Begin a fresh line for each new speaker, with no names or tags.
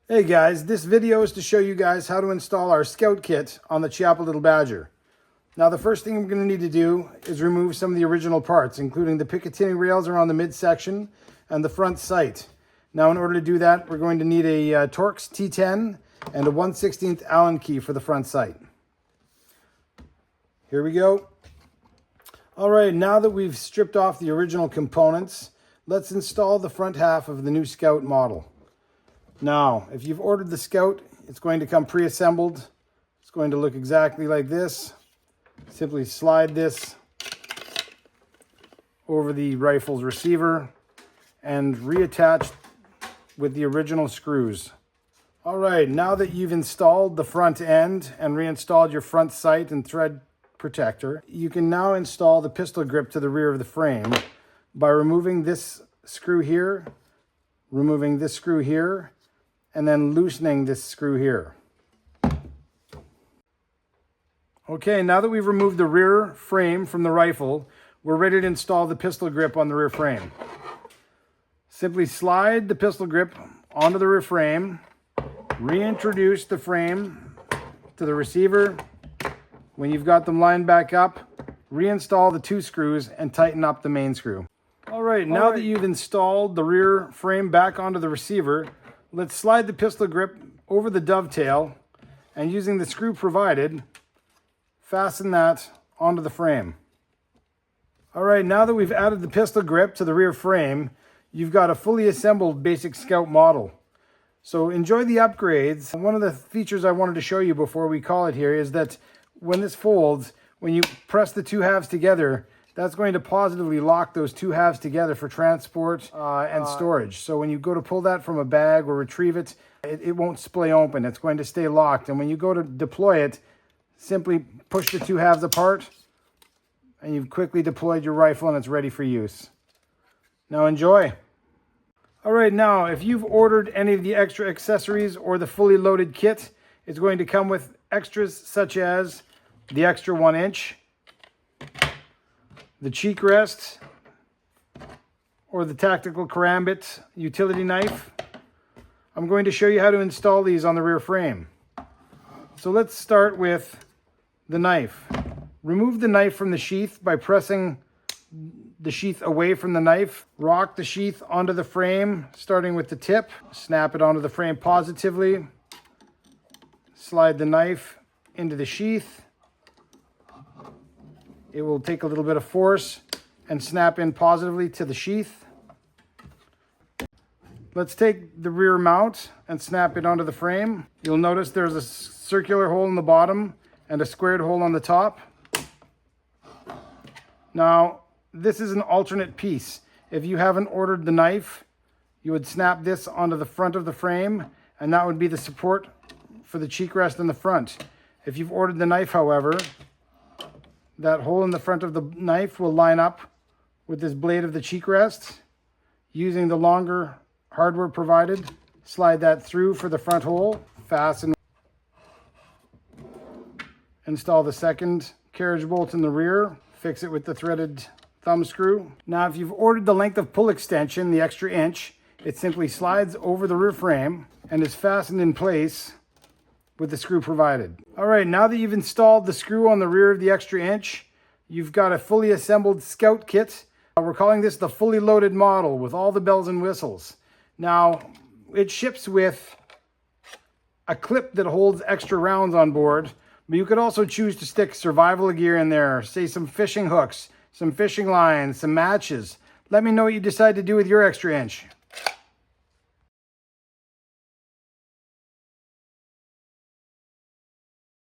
Hey guys, this video is to show you guys how to install our Scout kit on the Chiappa Little Badger. Now the first thing we're going to need to do is remove some of the original parts, including the Picatinny rails around the midsection and the front sight. Now in order to do that, we're going to need a Torx T10 and a 1/16 Allen key for the front sight. Here we go. All right, now that we've stripped off the original components, let's install the front half of the new Scout model. Now, if you've ordered the Scout, it's going to come pre-assembled. It's going to look exactly like this. Simply slide this over the rifle's receiver and reattach with the original screws. All right, now that you've installed the front end and reinstalled your front sight and thread protector, you can now install the pistol grip to the rear of the frame by removing this screw here, removing this screw here, and then loosening this screw here. Okay, now that we've removed the rear frame from the rifle, we're ready to install the pistol grip on the rear frame. Simply slide the pistol grip onto the rear frame, reintroduce the frame to the receiver. When you've got them lined back up, reinstall the two screws and tighten up the main screw. All right, now that you've installed the rear frame back onto the receiver, let's slide the pistol grip over the dovetail and using the screw provided, fasten that onto the frame. All right, now that we've added the pistol grip to the rear frame, you've got a fully assembled basic Scout model. So enjoy the upgrades. One of the features I wanted to show you before we call it here is that when this folds, when you press the two halves together, that's going to positively lock those two halves together for transport and storage. So when you go to pull that from a bag or retrieve it, it won't splay open. It's going to stay locked. And when you go to deploy it, simply push the two halves apart and you've quickly deployed your rifle and it's ready for use. Now enjoy. All right, now if you've ordered any of the extra accessories or the fully loaded kit, it's going to come with extras such as the extra 1-inch, the cheek rest, or the tactical karambit utility knife. I'm going to show you how to install these on the rear frame. So let's start with the knife. Remove the knife from the sheath by pressing the sheath away from the knife. Rock the sheath onto the frame, starting with the tip. Snap it onto the frame positively. Slide the knife into the sheath. It will take a little bit of force and snap in positively to the sheath. Let's take the rear mount and snap it onto the frame. You'll notice there's a circular hole in the bottom and a squared hole on the top. Now, this is an alternate piece. If you haven't ordered the knife, you would snap this onto the front of the frame, and that would be the support for the cheek rest in the front. If you've ordered the knife, however, that hole in the front of the knife will line up with this blade of the cheek rest. Using the longer hardware provided, slide that through for the front hole, fasten. Install the second carriage bolt in the rear, fix it with the threaded thumb screw. Now, if you've ordered the length of pull extension, the extra inch, it simply slides over the rear frame and is fastened in place with the screw provided. All right, now that you've installed the screw on the rear of the extra inch, you've got a fully assembled Scout kit. We're calling this the fully loaded model with all the bells and whistles. Now, it ships with a clip that holds extra rounds on board, but you could also choose to stick survival gear in there, say some fishing hooks, some fishing lines, some matches. Let me know what you decide to do with your extra inch.